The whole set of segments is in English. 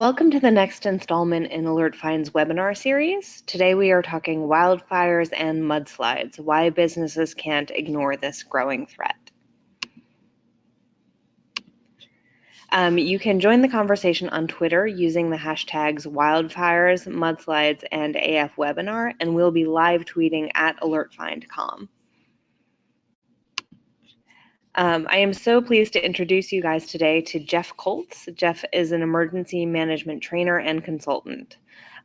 Welcome to the next installment in AlertFind's webinar series. Today we are talking wildfires and mudslides, why businesses can't ignore this growing threat. You can join the conversation on Twitter using the hashtags wildfires, mudslides, and AFwebinar, and we'll be live tweeting at AlertFind.com. I am so pleased to introduce you guys today to Jeff Koltz. Jeff is an emergency management trainer and consultant.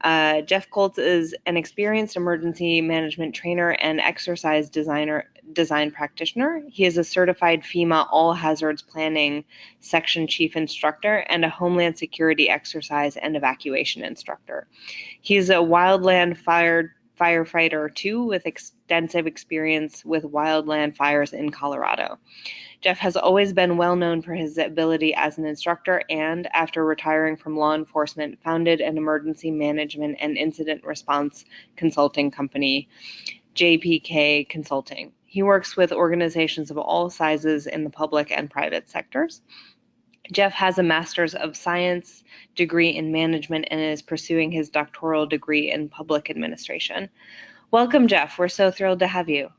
Jeff Koltz is an experienced emergency management trainer and exercise design practitioner. He is a certified FEMA All Hazards Planning Section Chief Instructor and a Homeland Security Exercise and Evacuation Instructor. He's a wildland firefighter too, with extensive experience with wildland fires in Colorado. Jeff has always been well known for his ability as an instructor and, after retiring from law enforcement, founded an emergency management and incident response consulting company, JPK Consulting. He works with organizations of all sizes in the public and private sectors. Jeff has a Master's of Science degree in management and is pursuing his doctoral degree in public administration. Welcome, Jeff. We're so thrilled to have you.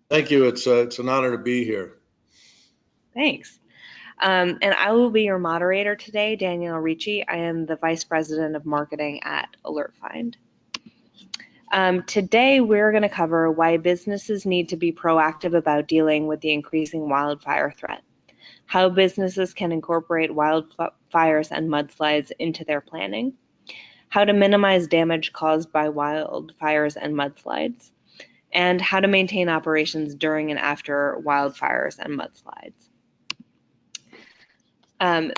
Thank you. It's an honor to be here. Thanks. And I will be your moderator today, Danielle Ricci. I am the Vice President of Marketing at AlertFind. Today, we're going to cover why businesses need to be proactive about dealing with the increasing wildfire threat, how businesses can incorporate wildfires and mudslides into their planning, how to minimize damage caused by wildfires and mudslides, and how to maintain operations during and after wildfires and mudslides.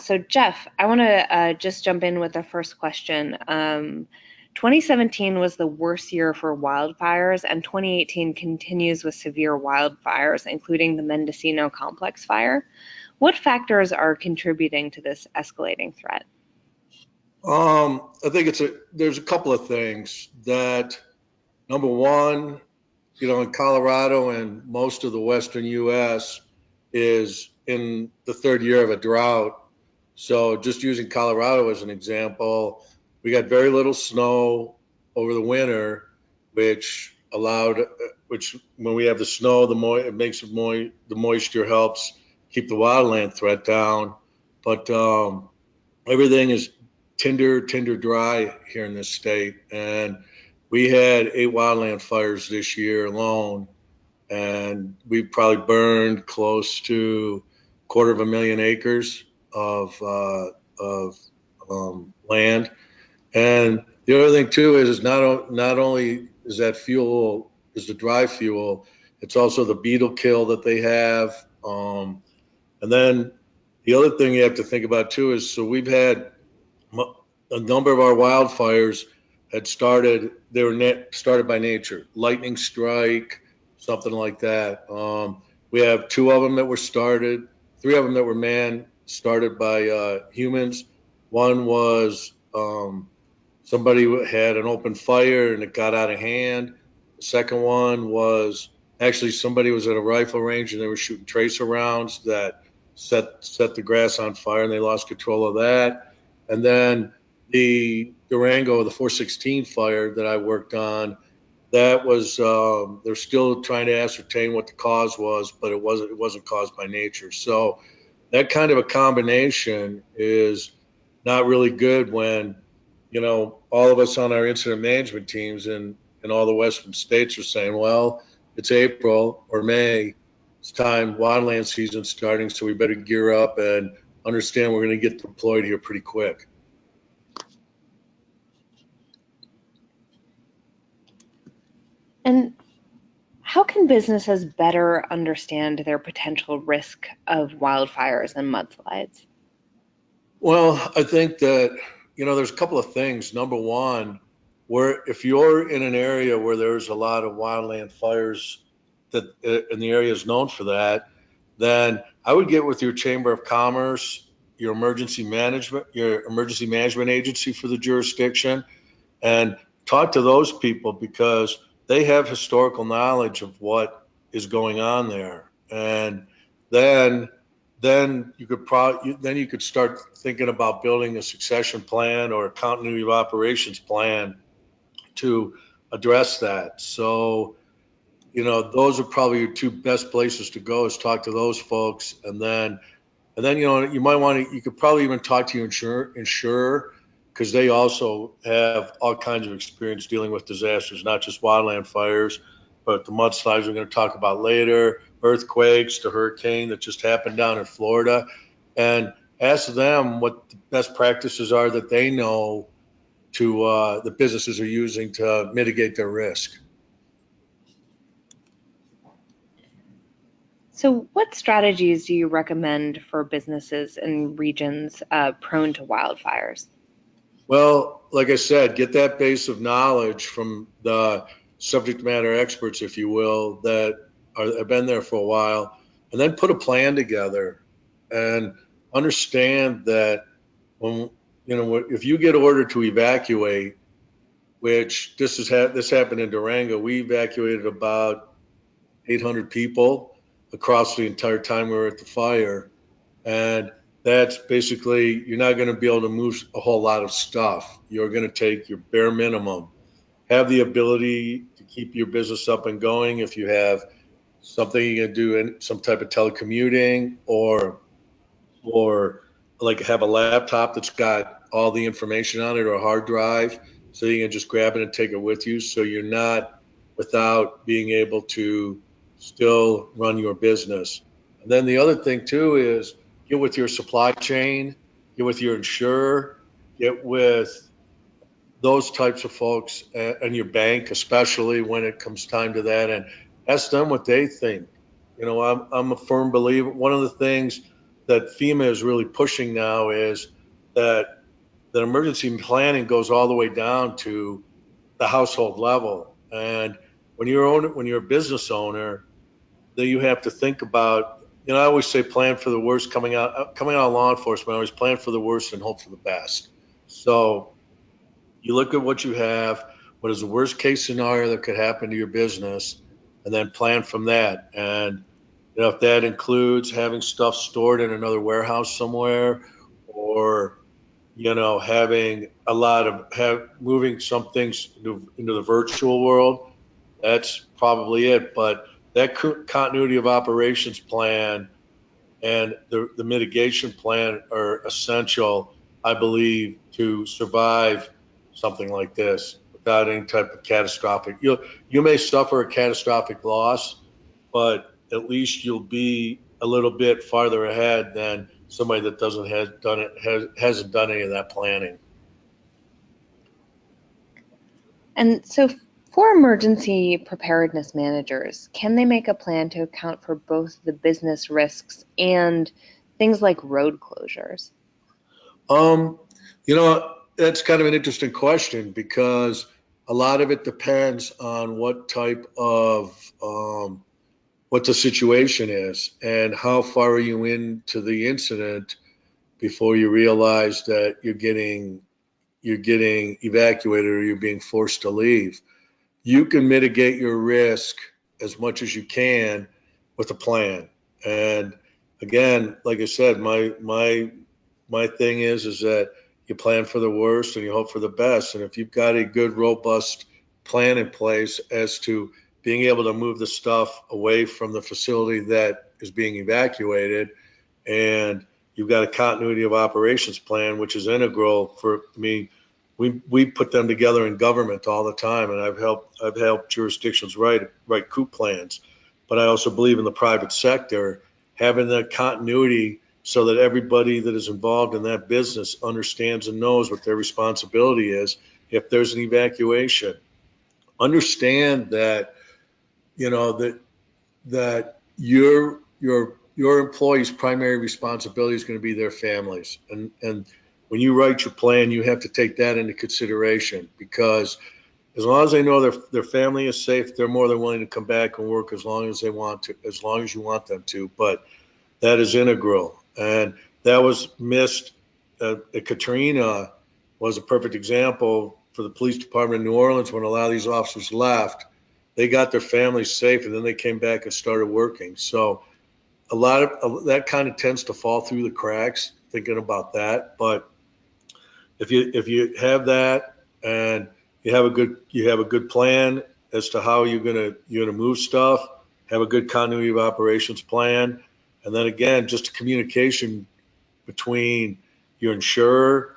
So Jeff, I want to just jump in with the first question. 2017 was the worst year for wildfires, and 2018 continues with severe wildfires, including the Mendocino Complex fire. What factors are contributing to this escalating threat? I think there's a couple of things that, number one, in Colorado and most of the western U.S. is in the third year of a drought. So just using Colorado as an example, we got very little snow over the winter, which when we have the snow, the moisture helps keep the wildland threat down. But everything is tinder dry here in this state. And we had 8 wildland fires this year alone, and we probably burned close to 250,000 acres of land. And the other thing too is not only is that fuel is the dry fuel, it's also the beetle kill that they have. And then the other thing you have to think about too is, so we've had a number of our wildfires had started. They were started by nature, lightning strike, something like that. We have 2 of them that were started, 3 of them that were started by humans. One was somebody had an open fire and it got out of hand. The second one was actually somebody was at a rifle range and they were shooting tracer rounds that set the grass on fire, and they lost control of that. And then the Durango, the 416 fire that I worked on, that was they're still trying to ascertain what the cause was, but it wasn't caused by nature. So that kind of a combination is not really good when, all of us on our incident management teams in all the western states are saying, well, it's April or May, it's time, wildland season's starting, so we better gear up and understand we're going to get deployed here pretty quick. And how can businesses better understand their potential risk of wildfires and mudslides? Well, I think that, there's a couple of things. Number one, if you're in an area where there's a lot of wildland fires and the area is known for that, then I would get with your Chamber of Commerce, your emergency management agency for the jurisdiction, and talk to those people, because they have historical knowledge of what is going on there. And then then you could start thinking about building a succession plan or a continuity of operations plan to address that. So, those are probably your two best places to go, is talk to those folks. And then, you could probably even talk to your insurer, because they also have all kinds of experience dealing with disasters, not just wildland fires, but the mudslides we're going to talk about later, earthquakes, the hurricane that just happened down in Florida, and ask them what the best practices are that they know the businesses are using to mitigate their risk. So what strategies do you recommend for businesses in regions prone to wildfires? Well, like I said, get that base of knowledge from the subject matter experts, if you will, that have been there for a while, and then put a plan together and understand that if you get ordered to evacuate, which this happened in Durango, we evacuated about 800 people across the entire time we were at the fire. And that's basically, you're not going to be able to move a whole lot of stuff. You're going to take your bare minimum, have the ability to keep your business up and going. If you have something you can do in some type of telecommuting, or like have a laptop that's got all the information on it, or a hard drive, so you can just grab it and take it with you, so you're not without being able to still run your business. And then the other thing too is get with your supply chain, get with your insurer, get with those types of folks, and your bank, especially when it comes time to that, and ask them what they think. I'm a firm believer. One of the things that FEMA is really pushing now is that emergency planning goes all the way down to the household level. And when you're a business owner, then you have to think about, I always say plan for the worst. Coming out of law enforcement, I always plan for the worst and hope for the best. So you look at what you have, what is the worst case scenario that could happen to your business, and then plan from that. And if that includes having stuff stored in another warehouse somewhere, or having moving some things into the virtual world, that's probably it. But that continuity of operations plan and the mitigation plan are essential, I believe, to survive something like this without any type of catastrophic. You may suffer a catastrophic loss, but at least you'll be a little bit farther ahead than somebody that hasn't done any of that planning. And so for emergency preparedness managers, can they make a plan to account for both the business risks and things like road closures? That's kind of an interesting question, because a lot of it depends on what type of what the situation is and how far are you into the incident before you realize that you're getting evacuated or you're being forced to leave. You can mitigate your risk as much as you can with a plan. And again, like I said, my thing is that you plan for the worst and you hope for the best. And if you've got a good, robust plan in place as to being able to move the stuff away from the facility that is being evacuated, and you've got a continuity of operations plan, which is integral for me. We put them together in government all the time, and I've helped jurisdictions write COOP plans. But I also believe in the private sector having that continuity so that everybody that is involved in that business understands and knows what their responsibility is if there's an evacuation. Understand that that your employees' primary responsibility is going to be their families, and when you write your plan, you have to take that into consideration, because as long as they know their family is safe, they're more than willing to come back and work as long as they want to, as long as you want them to. But that is integral, and that was missed. Katrina was a perfect example for the police department in New Orleans. When a lot of these officers left, they got their families safe, and then they came back and started working. So a lot of that kind of tends to fall through the cracks thinking about that. But if you have that and you have a good plan as to how you're gonna move stuff, have a good continuity of operations plan, and then again, just a communication between your insurer,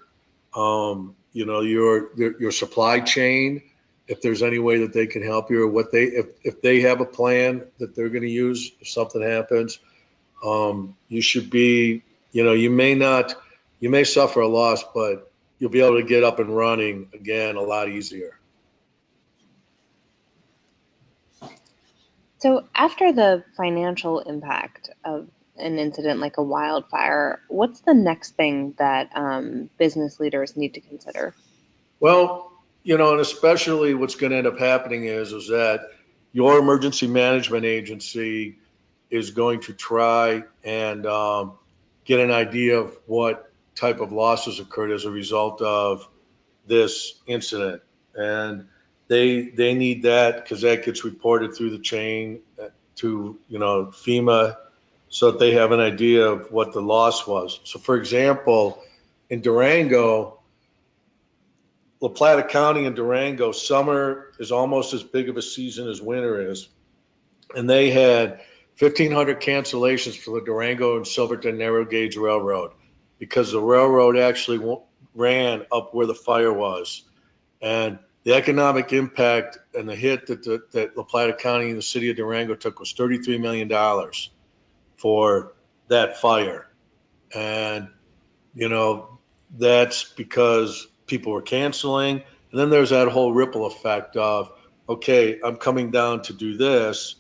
your supply chain, if there's any way that they can help you, or if they have a plan that they're going to use if something happens. You should be, you may suffer a loss, but you'll be able to get up and running again a lot easier. So after the financial impact of an incident like a wildfire, what's the next thing that business leaders need to consider? Well, and especially what's going to end up happening is that your emergency management agency is going to try and get an idea of what type of losses occurred as a result of this incident. And they need that because that gets reported through the chain to, FEMA, so that they have an idea of what the loss was. So for example, in Durango, La Plata County and Durango, summer is almost as big of a season as winter is. And they had 1,500 cancellations for the Durango and Silverton Narrow Gauge Railroad because the railroad actually ran up where the fire was. And the economic impact and the hit that La Plata County and the city of Durango took was $33 million for that fire. And, that's because people were canceling. And then there's that whole ripple effect of, okay, I'm coming down to do this.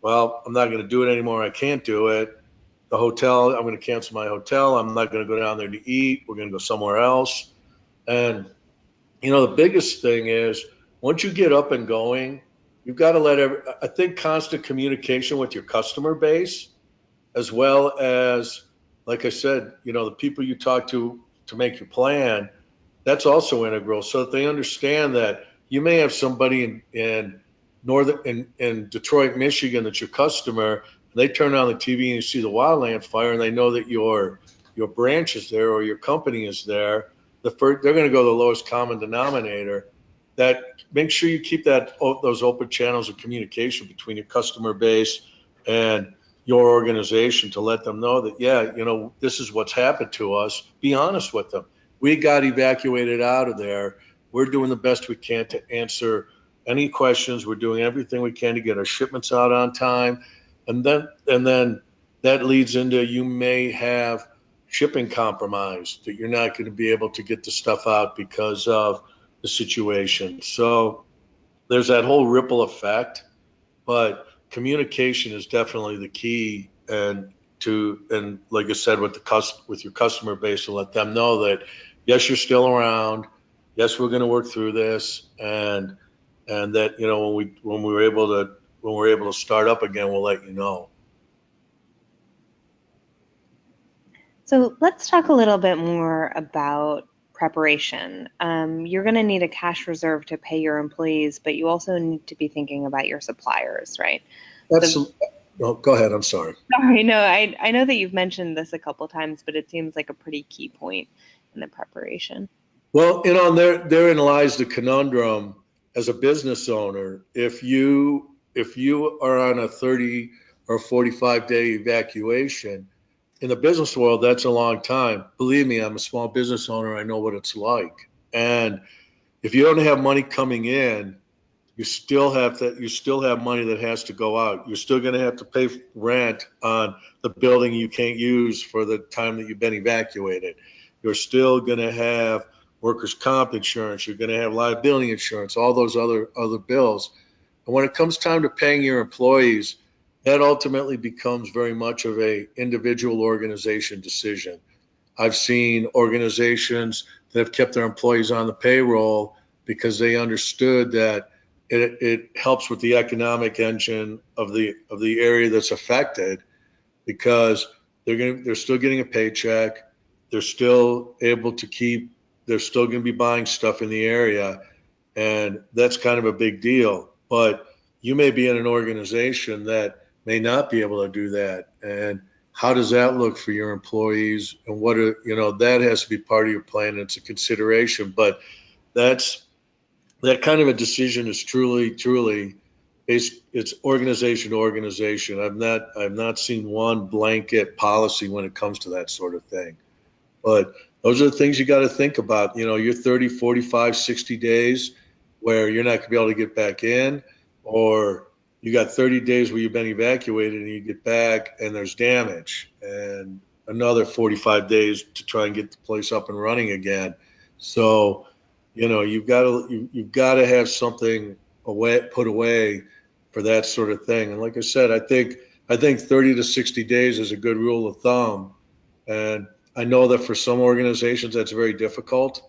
Well, I'm not going to do it anymore. I can't do it. The hotel, I'm going to cancel my hotel. I'm not going to go down there to eat. We're going to go somewhere else. And, the biggest thing is once you get up and going, you've got to I think constant communication with your customer base, as well as, like I said, the people you talk to make your plan, that's also integral, so that they understand that you may have somebody in Detroit, Michigan, that's your customer, and they turn on the TV and you see the wildland fire, and they know that your branch is there or your company is there. They're going to go to the lowest common denominator. That make sure you keep those open channels of communication between your customer base and your organization to let them know that, this is what's happened to us. Be honest with them. We got evacuated out of there. We're doing the best we can to answer any questions. We're doing everything we can to get our shipments out on time. And then that leads into, you may have shipping compromised, that you're not going to be able to get the stuff out because of the situation. So there's that whole ripple effect, but communication is definitely the key. And like I said, with your customer base, to let them know that, yes, you're still around. Yes, we're going to work through this. And that, when we're able to start up again, we'll let you know. So let's talk a little bit more about preparation. You're going to need a cash reserve to pay your employees, but you also need to be thinking about your suppliers, right? Go ahead. I'm sorry. Sorry, no, I know that you've mentioned this a couple times, but it seems like a pretty key point in the preparation. Well, therein lies the conundrum as a business owner. If you are on a 30 or 45-day evacuation, in the business world, that's a long time. Believe me, I'm a small business owner. I know what it's like. And if you don't have money coming in, you still have money that has to go out. You're still going to have to pay rent on the building you can't use for the time that you've been evacuated. You're still going to have workers' comp insurance. You're going to have liability insurance, all those other bills. And when it comes time to paying your employees, that ultimately becomes very much of a individual organization decision. I've seen organizations that have kept their employees on the payroll because they understood that it helps with the economic engine of the area that's affected, because they're still getting a paycheck. They're still able to they're still going to be buying stuff in the area. And that's kind of a big deal. But you may be in an organization that may not be able to do that. And how does that look for your employees? And what are, that has to be part of your plan. It's a consideration, but that kind of a decision is truly, it's organization to organization. I've not seen one blanket policy when it comes to that sort of thing. But those are the things you got to think about. You're 30, 45, 60 days where you're not going to be able to get back in, or you got 30 days where you've been evacuated and you get back and there's damage, and another 45 days to try and get the place up and running again. So, you've got to have something put away for that sort of thing. And like I said, I think 30 to 60 days is a good rule of thumb. And I know that for some organizations that's very difficult,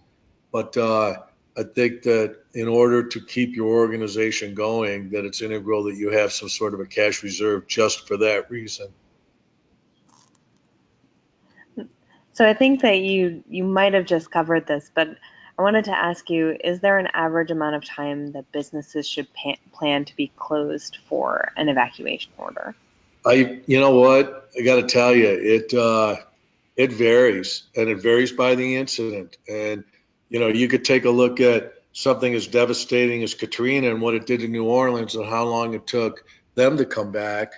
but I think that in order to keep your organization going, that it's integral that you have some sort of a cash reserve just for that reason. So I think that you might have just covered this, but I wanted to ask you, is there an average amount of time that businesses should plan to be closed for an evacuation order? You know what? I got to tell you, it varies, and it varies by the incident. And, you could take a look at something as devastating as Katrina and what it did to New Orleans and how long it took them to come back.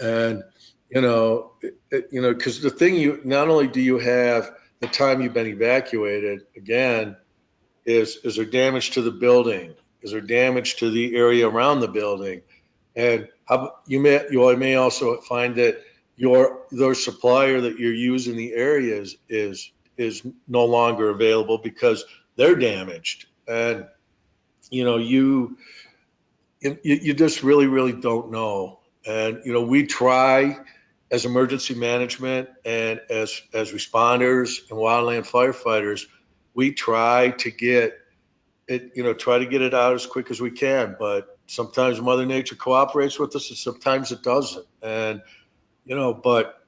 And, because the thing, not only do you have the time you've been evacuated, again, is there damage to the building? Is there damage to the area around the building? And you may also find that their supplier that you're using the area is no longer available because they're damaged. And you just really don't know. And we try as emergency management and as responders and wildland firefighters, we try to get it out as quick as we can. But sometimes Mother Nature cooperates with us and sometimes it doesn't. And but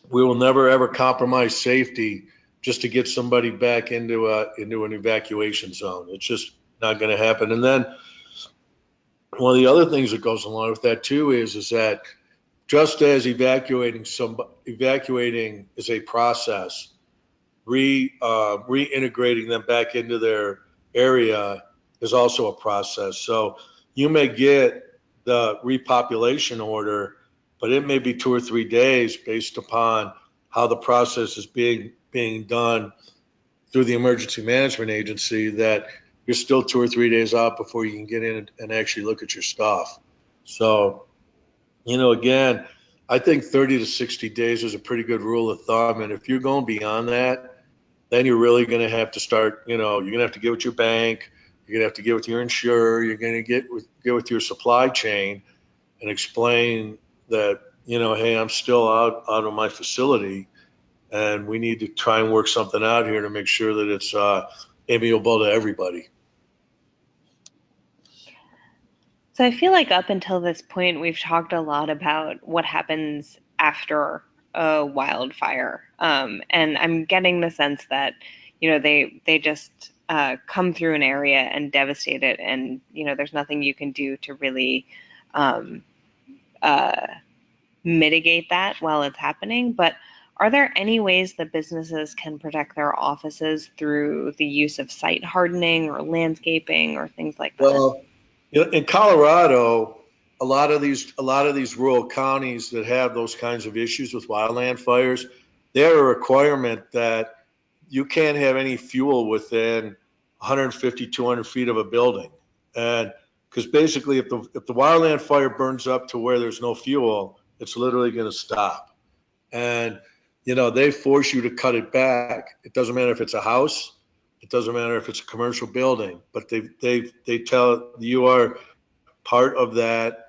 we will never ever compromise safety just to get somebody back into an evacuation zone. It's just not going to happen. And then one of the other things that goes along with that too is that just as evacuating is a process, reintegrating them back into their area is also a process. So you may get the repopulation order, but it may be 2 or 3 days based upon how the process is being done through the emergency management agency, that you're still 2 or 3 days out before you can get in and actually look at your stuff. So, again, I think 30 to 60 days is a pretty good rule of thumb. And if you're going beyond that, then you're really going to have to start, you're going to have to get with your bank. You're going to have to get with your insurer. You're going to get with your supply chain and explain that, hey, I'm still out of my facility and we need to try and work something out here to make sure that it's amiable to everybody. So I feel like up until this point, we've talked a lot about what happens after a wildfire. And I'm getting the sense that, they just come through an area and devastate it. And, there's nothing you can do to really mitigate that while it's happening. But are there any ways that businesses can protect their offices through the use of site hardening or landscaping or things like that? Well, in Colorado, a lot of these rural counties that have those kinds of issues with wildland fires, they're a requirement that you can't have any fuel within 150, 200 feet of a building. And because basically if the wildland fire burns up to where there's no fuel, it's literally going to stop. And, they force you to cut it back. It doesn't matter if it's a house. It doesn't matter if it's a commercial building, but they tell you are part of that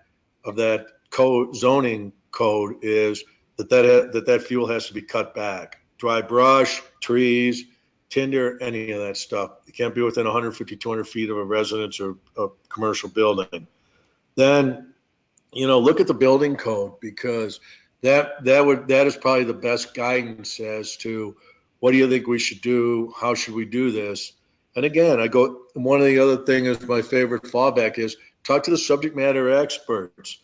zoning code is that fuel has to be cut back. Dry brush, trees, tinder, any of that stuff. It can't be within 150, 200 feet of a residence or a commercial building. Then, look at the building code, because that is probably the best guidance as to what do you think we should do? How should we do this? And again, one of the other things is my favorite fallback is talk to the subject matter experts.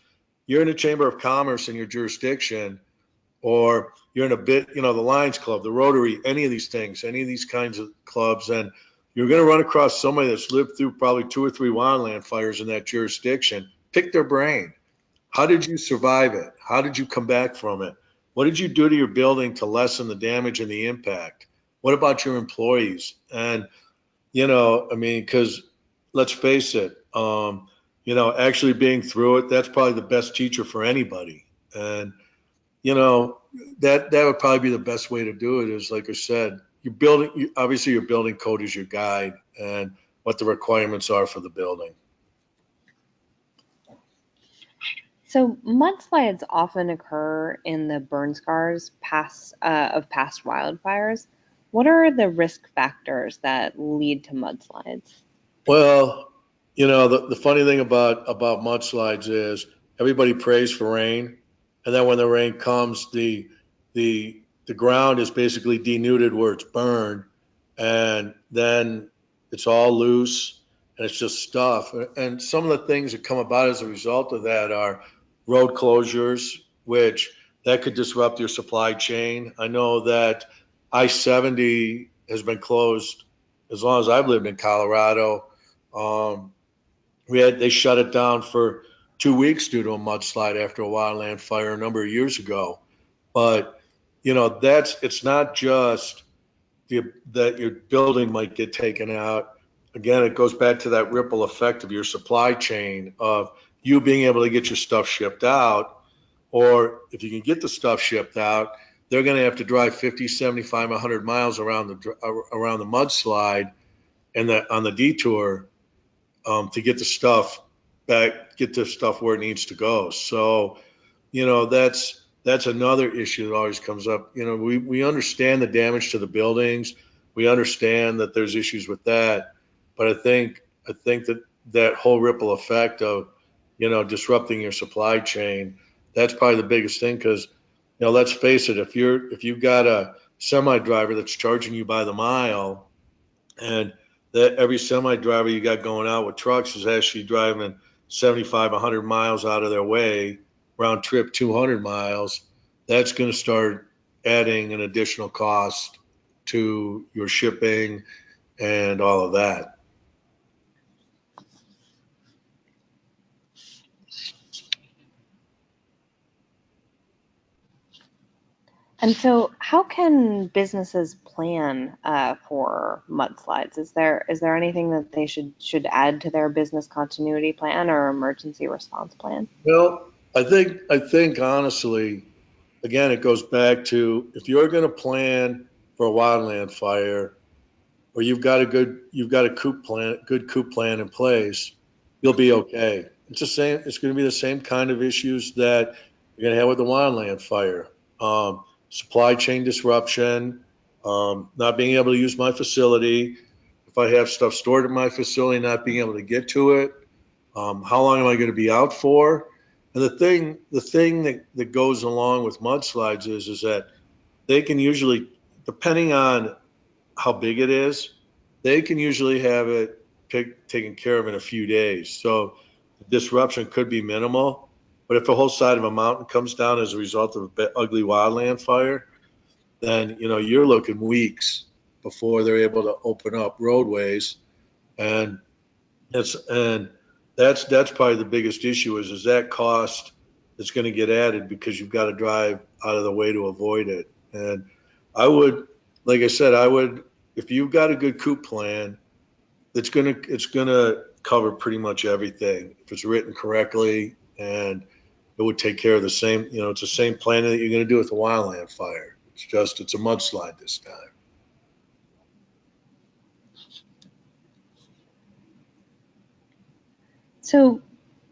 you're in a chamber of commerce in your jurisdiction, or you're in a bit, the Lions Club, the Rotary, any of these things, any of these kinds of clubs, and you're going to run across somebody that's lived through probably 2 or 3 wildland fires in that jurisdiction. Pick their brain. How did you survive it? How did you come back from it? What did you do to your building to lessen the damage and the impact? What about your employees? And, because let's face it, actually being through it, that's probably the best teacher for anybody. And, that would probably be the best way to do it is, like I said, obviously your building code is your guide and what the requirements are for the building. So mudslides often occur in the burn scars of past wildfires. What are the risk factors that lead to mudslides? Well, the funny thing about mudslides is everybody prays for rain, and then when the rain comes, the ground is basically denuded where it's burned, and then it's all loose and it's just stuff. And some of the things that come about as a result of that are road closures, which that could disrupt your supply chain. I know that I-70 has been closed as long as I've lived in Colorado. They shut it down for 2 weeks due to a mudslide after a wildland fire a number of years ago. But it's not just that your building might get taken out. Again, it goes back to that ripple effect of your supply chain, of you being able to get your stuff shipped out, or if you can get the stuff shipped out, they're going to have to drive 50, 75, 100 miles around the mudslide and on the detour to get the stuff back, get the stuff where it needs to go. So, that's another issue that always comes up. We understand the damage to the buildings. We understand that there's issues with that, but I think that whole ripple effect of, disrupting your supply chain, that's probably the biggest thing. Because, let's face it, if you've got a semi driver that's charging you by the mile, and that every semi driver you got going out with trucks is actually driving 75, 100 miles out of their way, round trip 200 miles, that's going to start adding an additional cost to your shipping and all of that. And so, how can businesses plan for mudslides? Is there anything that they should add to their business continuity plan or emergency response plan? Well, I think honestly, again, it goes back to, if you're going to plan for a wildland fire, or you've got a good coop plan in place, you'll be okay. It's going to be the same kind of issues that you're going to have with the wildland fire. Supply chain disruption, not being able to use my facility. If I have stuff stored in my facility, not being able to get to it. How long am I going to be out for? And the thing that goes along with mudslides is that they can usually, depending on how big it is, they can usually have it taken care of in a few days. So the disruption could be minimal. But if the whole side of a mountain comes down as a result of an ugly wildland fire, then you're looking weeks before they're able to open up roadways, and that's probably the biggest issue is that cost that's going to get added because you've got to drive out of the way to avoid it. And I would, like I said, if you've got a good coop plan, it's gonna cover pretty much everything if it's written correctly, and it would take care of the same. It's the same plan that you're going to do with a wildland fire. It's a mudslide this time. So,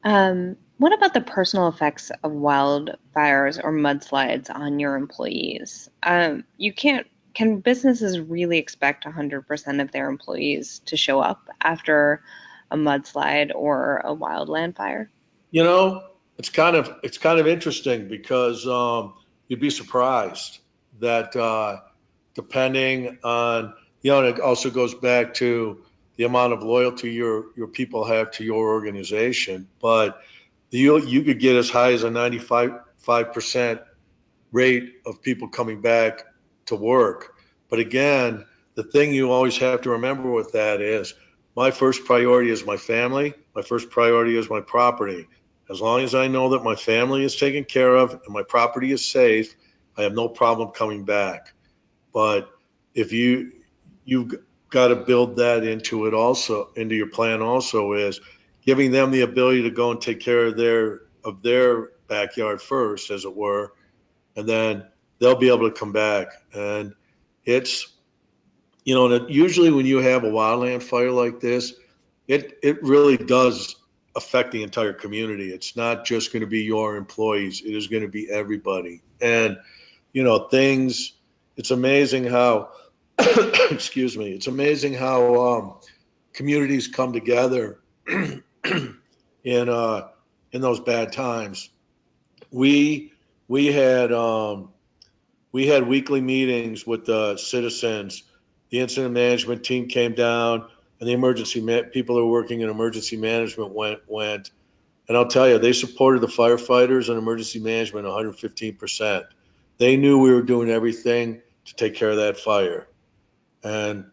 what about the personal effects of wildfires or mudslides on your employees? Can businesses really expect 100% of their employees to show up after a mudslide or a wildland fire? It's kind of interesting because you'd be surprised that depending on, and it also goes back to the amount of loyalty your people have to your organization. But you could get as high as a 95% rate of people coming back to work. But again, the thing you always have to remember with that is my first priority is my family. My first priority is my property. As long as I know that my family is taken care of and my property is safe, I have no problem coming back. But if you've got to build that into it also, into your plan also, is giving them the ability to go and take care of their backyard first, as it were, and then they'll be able to come back. And it's, and usually when you have a wildland fire like this, it really does affect the entire community. It's not just going to be your employees. It is going to be everybody. And, things, it's amazing how, excuse me, it's amazing how communities come together in those bad times. We we had weekly meetings with the citizens. The incident management team came down, and the people who are working in emergency management went. And I'll tell you, they supported the firefighters and emergency management 115%. They knew we were doing everything to take care of that fire. And,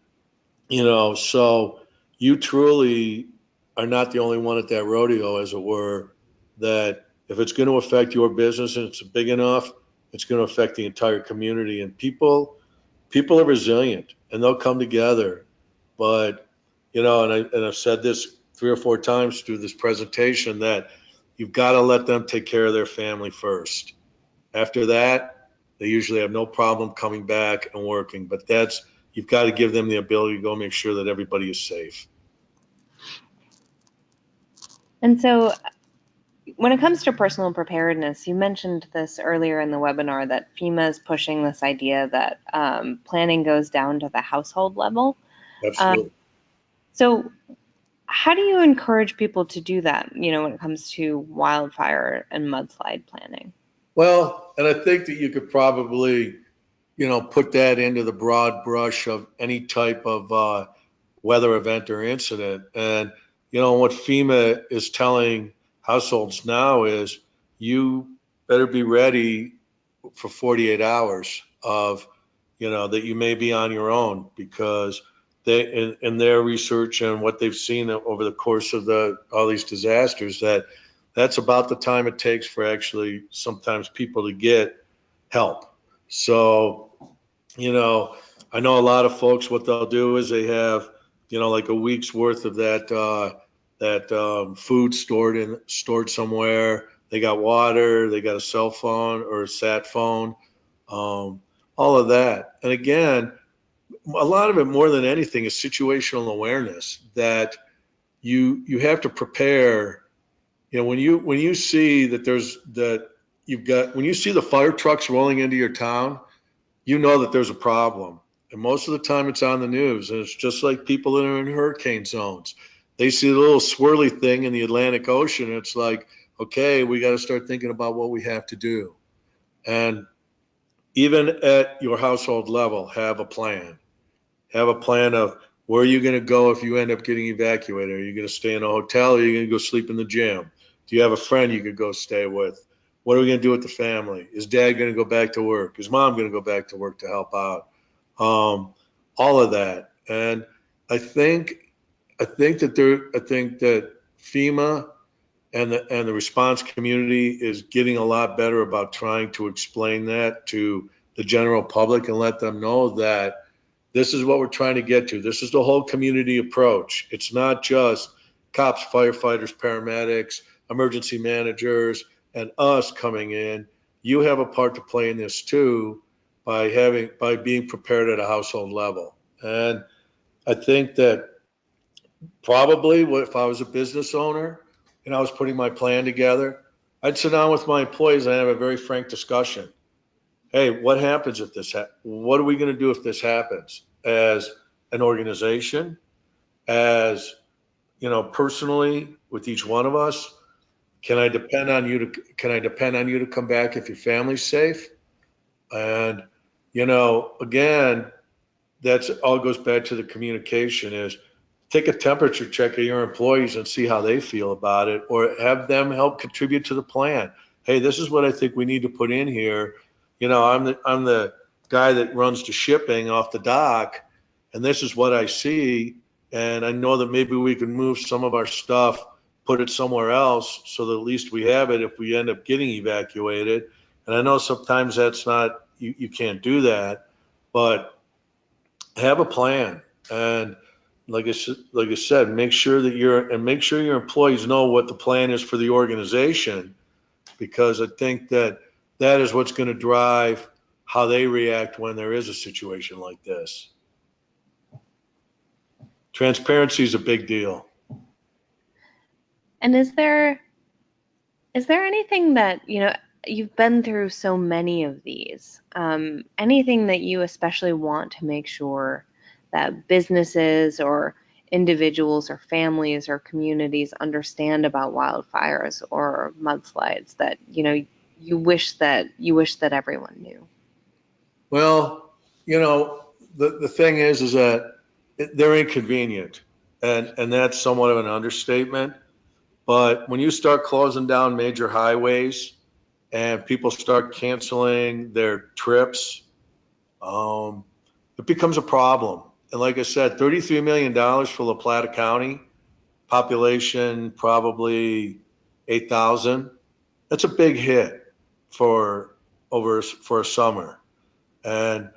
so you truly are not the only one at that rodeo, as it were, that if it's going to affect your business and it's big enough, it's going to affect the entire community. And people are resilient and they'll come together. But, and I've said this 3 or 4 times through this presentation, that you've got to let them take care of their family first. After that, they usually have no problem coming back and working. But you've got to give them the ability to go make sure that everybody is safe. And so when it comes to personal preparedness, you mentioned this earlier in the webinar that FEMA is pushing this idea that planning goes down to the household level. Absolutely. So how do you encourage people to do that, when it comes to wildfire and mudslide planning? Well, and I think that you could probably, put that into the broad brush of any type of weather event or incident. And, what FEMA is telling households now is you better be ready for 48 hours of, that you may be on your own, because in their research and what they've seen over the course of all these disasters, that's about the time it takes for actually sometimes people to get help. So, I know a lot of folks, what they'll do is they have, like a week's worth of that food stored somewhere. They got water, they got a cell phone or a sat phone, all of that. And again, a lot of it, more than anything, is situational awareness, that you have to prepare. When you see when you see the fire trucks rolling into your town, you know that there's a problem. And most of the time it's on the news, and it's just like people that are in hurricane zones. They see the little swirly thing in the Atlantic Ocean, and it's like, okay, we got to start thinking about what we have to do. And even at your household level, have a plan. Have a plan of where you're going to go if you end up getting evacuated. Are you going to stay in a hotel, or are you going to go sleep in the gym? Do you have a friend you could go stay with? What are we going to do with the family? Is dad going to go back to work? Is mom going to go back to work to help out? All of that. And I think that FEMA and the response community is getting a lot better about trying to explain that to the general public and let them know that this is what we're trying to get to. This is the whole community approach. It's not just cops, firefighters, paramedics, emergency managers, and us coming in. You have a part to play in this too, by being prepared at a household level. And I think that probably if I was a business owner and I was putting my plan together, I'd sit down with my employees and have a very frank discussion. Hey, what happens if what are we going to do if this happens, as an organization, as personally with each one of us? Can I depend on you to come back if your family's safe? And again, that's all goes back to the communication. Is take a temperature check of your employees and see how they feel about it, or have them help contribute to the plan. Hey, this is what I think we need to put in here. I'm the guy that runs the shipping off the dock, and this is what I see. And I know that maybe we can move some of our stuff, put it somewhere else, so that at least we have it if we end up getting evacuated. And I know sometimes that's not, you can't do that, but have a plan. And like I said, make sure your employees know what the plan is for the organization, because I think that is what's going to drive how they react when there is a situation like this. Transparency is a big deal. And is there anything that, you've been through so many of these, anything that you especially want to make sure that businesses or individuals or families or communities understand about wildfires or mudslides that, you wish that everyone knew? Well, the thing is that they're inconvenient, and that's somewhat of an understatement. But when you start closing down major highways and people start canceling their trips, it becomes a problem. And like I said, $33 million for La Plata County, population probably 8,000. That's a big hit for a summer. And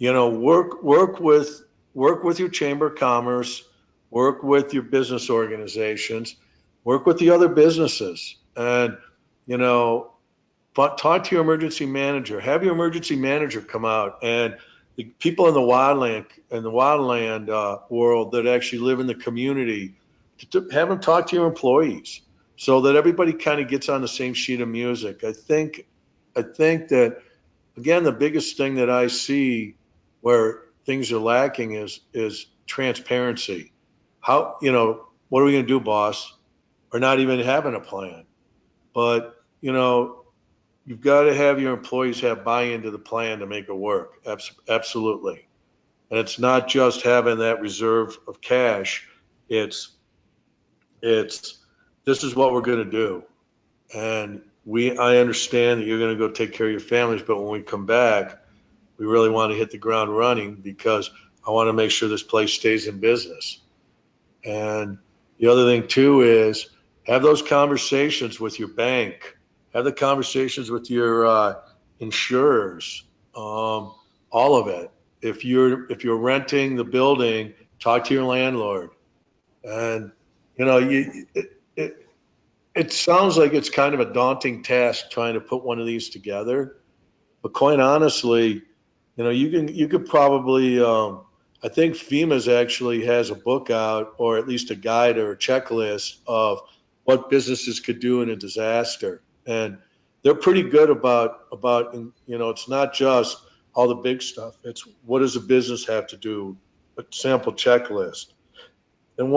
work with your chamber of commerce, work with your business organizations, work with the other businesses, and talk to your emergency manager. Have your emergency manager come out, and the people in the wildland world that actually live in the community, to have them talk to your employees, so that everybody kind of gets on the same sheet of music. I think that, again, the biggest thing that I see where things are lacking is transparency. How, what are we going to do, boss? Or not even having a plan. But, you've got to have your employees have buy-in to the plan to make it work. Absolutely. And it's not just having that reserve of cash. It's this is what we're going to do. And I understand that you're going to go take care of your families, but when we come back, we really want to hit the ground running, because I want to make sure this place stays in business. And the other thing too is, have those conversations with your bank, have the conversations with your insurers, all of it. If you're renting the building, talk to your landlord. And it sounds like it's kind of a daunting task trying to put one of these together, but quite honestly, you could probably, I think FEMA's actually has a book out, or at least a guide or a checklist of what businesses could do in a disaster. And they're pretty good about, it's not just all the big stuff. It's what does a business have to do, a sample checklist. And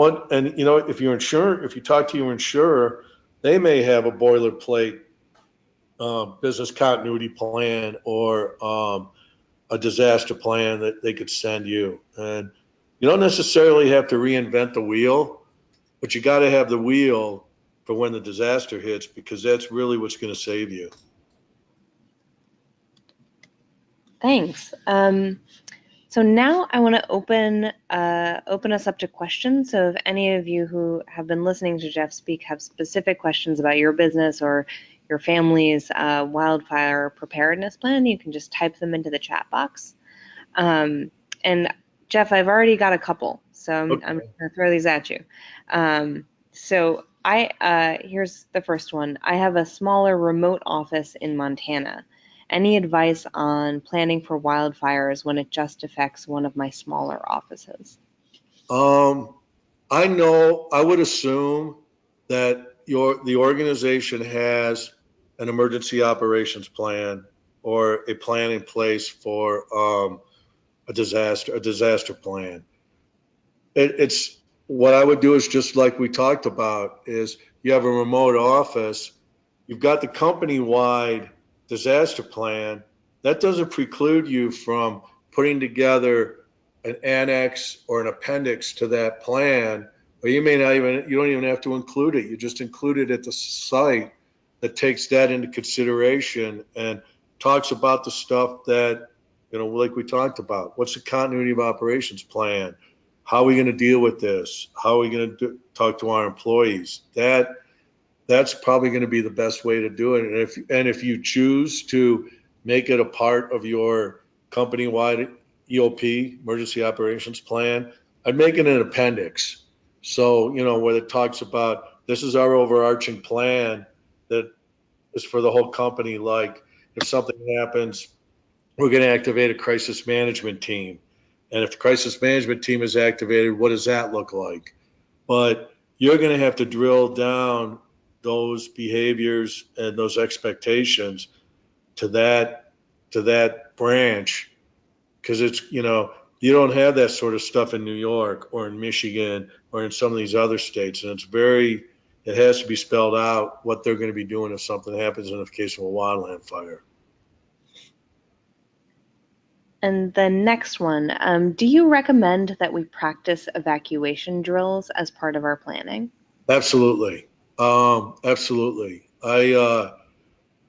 if you talk to your insurer, they may have a boilerplate business continuity plan, or a disaster plan that they could send you. And you don't necessarily have to reinvent the wheel, but you got to have the wheel for when the disaster hits, because that's really what's going to save you. Thanks. So now I want to open us up to questions. So if any of you who have been listening to Jeff speak have specific questions about your business or your family's wildfire preparedness plan, you can just type them into the chat box. And Jeff, I've already got a couple, so I'm going to throw these at you. So here's the first one. I have a smaller remote office in Montana. Any advice on planning for wildfires when it just affects one of my smaller offices? I would assume that the organization has an emergency operations plan, or a plan in place for a disaster plan. It's what I would do is just like we talked about, is you have a remote office, you've got the company-wide disaster plan. That doesn't preclude you from putting together an annex or an appendix to that plan, or you don't even have to include it. You just include it at the site that takes that into consideration and talks about the stuff that, like we talked about. What's the continuity of operations plan? How are we going to deal with this? How are we going to talk to our employees? That's probably going to be the best way to do it. And if you choose to make it a part of your company-wide EOP, emergency operations plan, I'd make it an appendix. So, where it talks about this is our overarching plan that is for the whole company. Like if something happens, we're going to activate a crisis management team. And if the crisis management team is activated, what does that look like? But you're going to have to drill down those behaviors and those expectations to that branch, because it's, you don't have that sort of stuff in New York or in Michigan or in some of these other states. And it has to be spelled out what they're going to be doing if something happens in the case of a wildland fire. And the next one, do you recommend that we practice evacuation drills as part of our planning? Absolutely. Absolutely.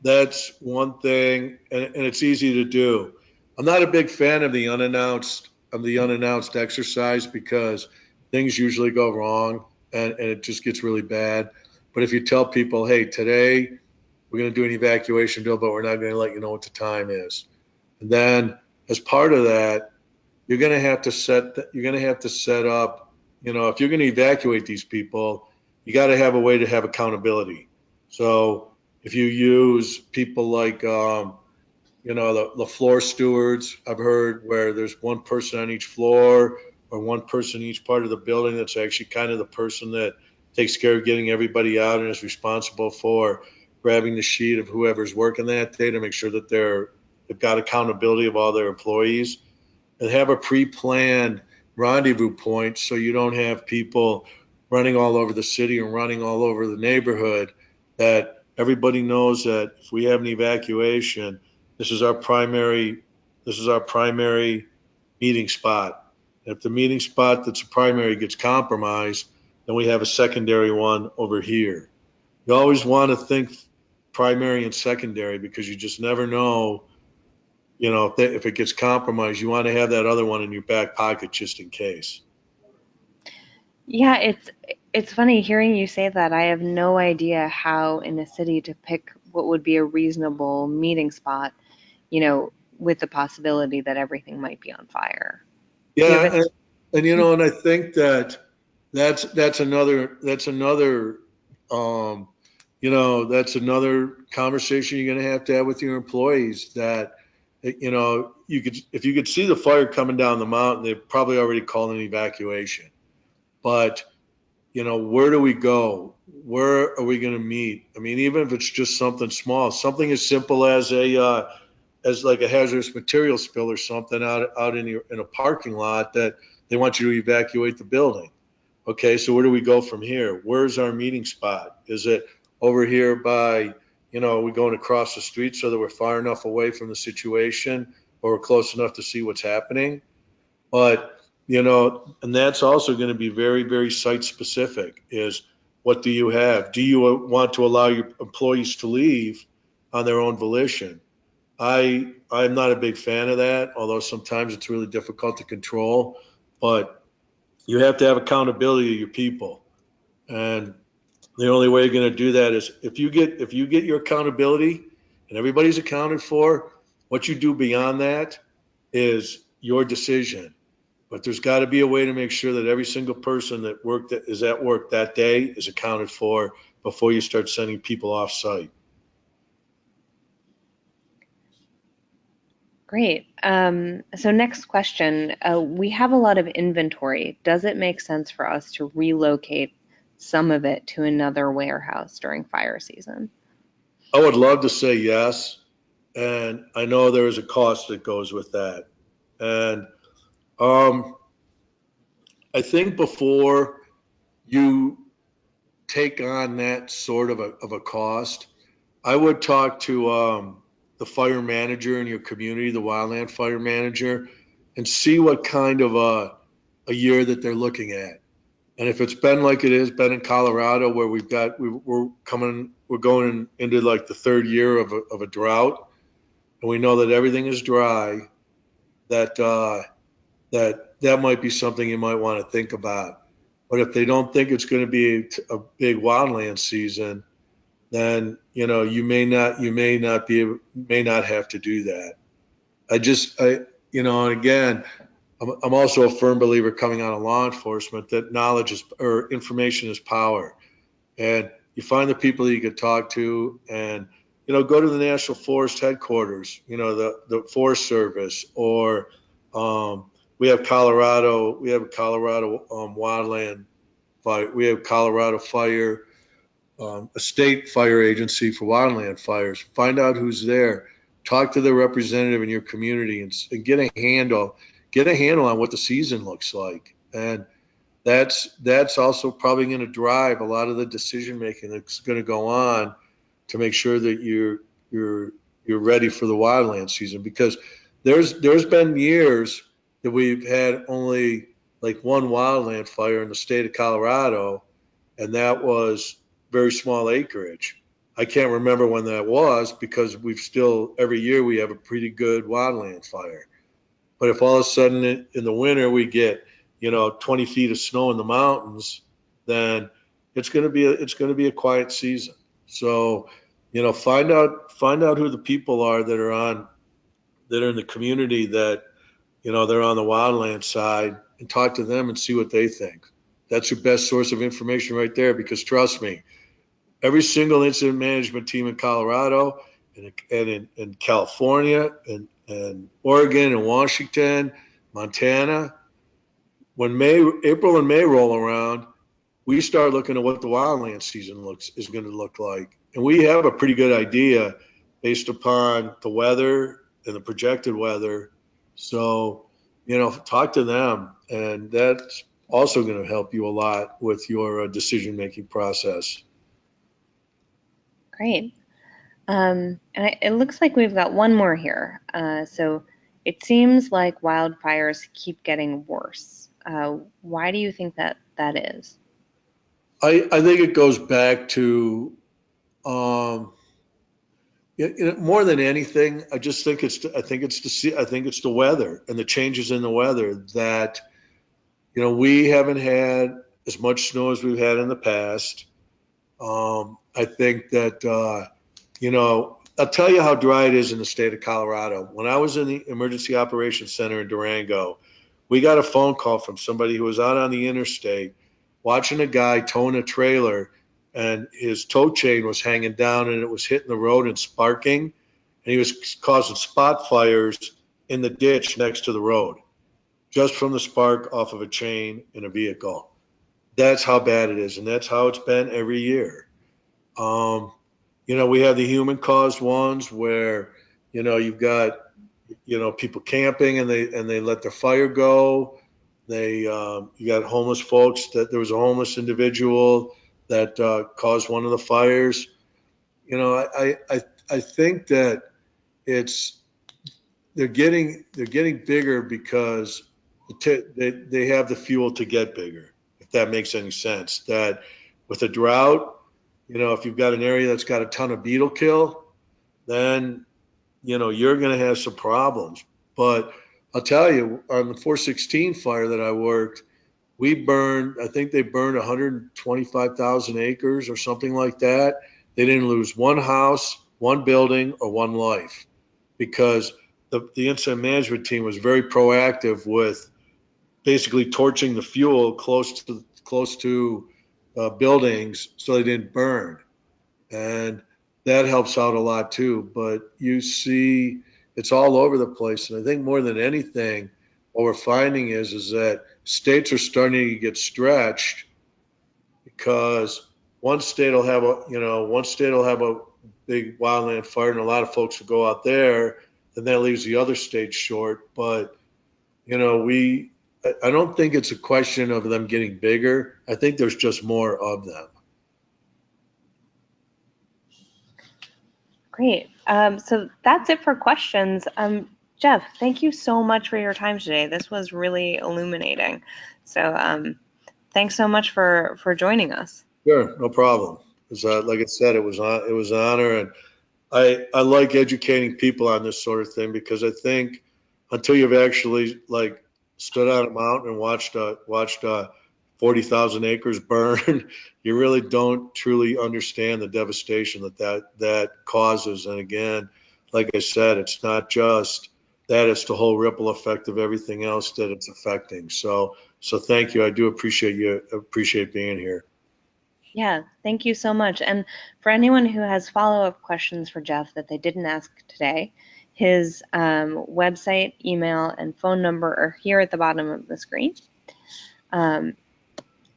That's one thing, and it's easy to do. I'm not a big fan of the unannounced exercise because things usually go wrong and it just gets really bad. But if you tell people, hey, today we're going to do an evacuation drill, but we're not going to let you know what the time is. And then as part of that, you're going to have to set up, if you're going to evacuate these people, you got to have a way to have accountability. So if you use people like, the floor stewards, I've heard where there's one person on each floor or one person in each part of the building that's actually kind of the person that takes care of getting everybody out and is responsible for grabbing the sheet of whoever's working that day to make sure that they've got accountability of all their employees, and have a pre-planned rendezvous point so you don't have people running all over the city and running all over the neighborhood, that everybody knows that if we have an evacuation, this is our primary meeting spot. If the meeting spot that's a primary gets compromised, then we have a secondary one over here. You always want to think primary and secondary because you just never know, if it gets compromised, you want to have that other one in your back pocket just in case. Yeah, it's funny hearing you say that. I have no idea how in a city to pick what would be a reasonable meeting spot, with the possibility that everything might be on fire. Do you have Yeah, any? and I think that's another that's another conversation you're going to have with your employees, that if you could see the fire coming down the mountain, they've probably already called an evacuation. But where do we go? Where are we going to meet? I mean, even if it's just something small, something as simple as like a hazardous material spill or something out in a parking lot that they want you to evacuate the building. Okay, so where do we go from here? Where's our meeting spot? Is it over here by, we going across the street so that we're far enough away from the situation or we're close enough to see what's happening? But, and that's also going to be very, very site specific, is what do you have? Do you want to allow your employees to leave on their own volition? I'm not a big fan of that, although sometimes it's really difficult to control, but you have to have accountability of your people. And the only way you're going to do that is if you get your accountability and everybody's accounted for, what you do beyond that is your decision. But there's got to be a way to make sure that every single person that is at work that day is accounted for before you start sending people off site. Great. So next question. We have a lot of inventory. Does it make sense for us to relocate some of it to another warehouse during fire season? I would love to say yes. And I know there is a cost that goes with that. And I think before you take on that sort of a cost, I would talk to the fire manager in your community, the wildland fire manager, and see what kind of a year that they're looking at. And if it's been like it has been in Colorado, where we're going into like the third year of a drought, and we know that everything is dry, that that might be something you might want to think about. But if they don't think it's going to be a big wildland season, then you may not have to do that. And again, I'm also a firm believer, coming out of law enforcement, that information is power. And you find the people that you can talk to, and go to the National Forest headquarters, the Forest Service, or we have Colorado wildland fire. We have Colorado Fire, a state fire agency for wildland fires. Find out who's there. Talk to the representative in your community, and get a handle on what the season looks like. And that's also probably going to drive a lot of the decision making that's going to go on to make sure that you're ready for the wildland season. Because there's been years that we've had only like one wildland fire in the state of Colorado, and that was very small acreage. I can't remember when that was, because every year we have a pretty good wildland fire. But if all of a sudden in the winter we get 20 feet of snow in the mountains, then it's going to be a quiet season. So find out who the people are that are in the community, that they're on the wildland side, and talk to them and see what they think. That's your best source of information right there, because trust me, every single incident management team in Colorado and in California and Oregon and Washington, Montana, when April and May roll around, we start looking at what the wildland season is going to look like. And we have a pretty good idea based upon the weather and the projected weather. So, talk to them, and that's also going to help you a lot with your decision-making process. Great. And it looks like we've got one more here. So it seems like wildfires keep getting worse. Why do you think that is? I think it goes back to more than anything. I just think it's the weather and the changes in the weather, that we haven't had as much snow as we've had in the past. I think that I'll tell you how dry it is in the state of Colorado. When I was in the Emergency Operations Center in Durango, we got a phone call from somebody who was out on the interstate watching a guy towing a trailer, and his tow chain was hanging down and it was hitting the road and sparking, and he was causing spot fires in the ditch next to the road, just from the spark off of a chain in a vehicle. That's how bad it is, and that's how it's been every year. We have the human caused ones where you've got people camping, and they let their fire go. You got homeless folks. That there was a homeless individual that caused one of the fires. I think that they're getting bigger because they have the fuel to get bigger. If that makes any sense. That with a drought, if you've got an area that's got a ton of beetle kill, then you're going to have some problems. But I'll tell you, on the 416 fire that I worked, I think they burned 125,000 acres or something like that. They didn't lose one house, one building, or one life, because the incident management team was very proactive with basically torching the fuel close to buildings so they didn't burn. And that helps out a lot too. But you see, it's all over the place. And I think more than anything, what we're finding is that states are starting to get stretched, because one state will have a big wildland fire, and a lot of folks will go out there, and that leaves the other states short. But I don't think it's a question of them getting bigger. I think there's just more of them. Great. So that's it for questions. Jeff, thank you so much for your time today. This was really illuminating. So thanks so much for joining us. Sure, no problem. Like I said, it was an honor, and I like educating people on this sort of thing because I think until you've actually like stood on a mountain and watched 40,000 acres burn, you really don't truly understand the devastation that causes. And again, like I said, it's not just that; it's the whole ripple effect of everything else that it's affecting. So thank you. I do appreciate being here. Yeah, thank you so much. And for anyone who has follow-up questions for Jeff that they didn't ask today, his website, email, and phone number are here at the bottom of the screen. Um,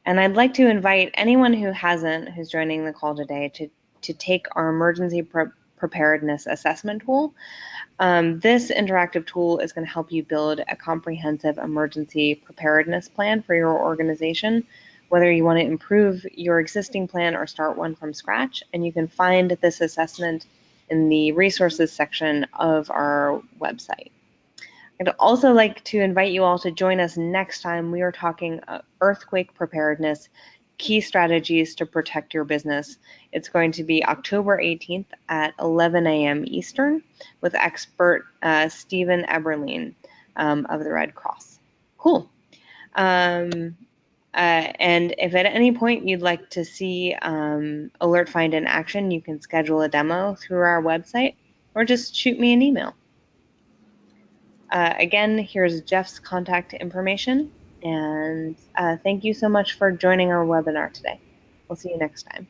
and I'd like to invite anyone who hasn't, who's joining the call today, to take our emergency preparedness assessment tool. This interactive tool is going to help you build a comprehensive emergency preparedness plan for your organization, whether you want to improve your existing plan or start one from scratch. And you can find this assessment in the resources section of our website. I'd also like to invite you all to join us next time. We are talking earthquake preparedness, key strategies to protect your business. It's going to be October 18th at 11 a.m. Eastern with expert Stephen Eberlein of the Red Cross. Cool. And if at any point you'd like to see AlertFind in action, you can schedule a demo through our website or just shoot me an email. Again, here's Jeff's contact information, and thank you so much for joining our webinar today. We'll see you next time.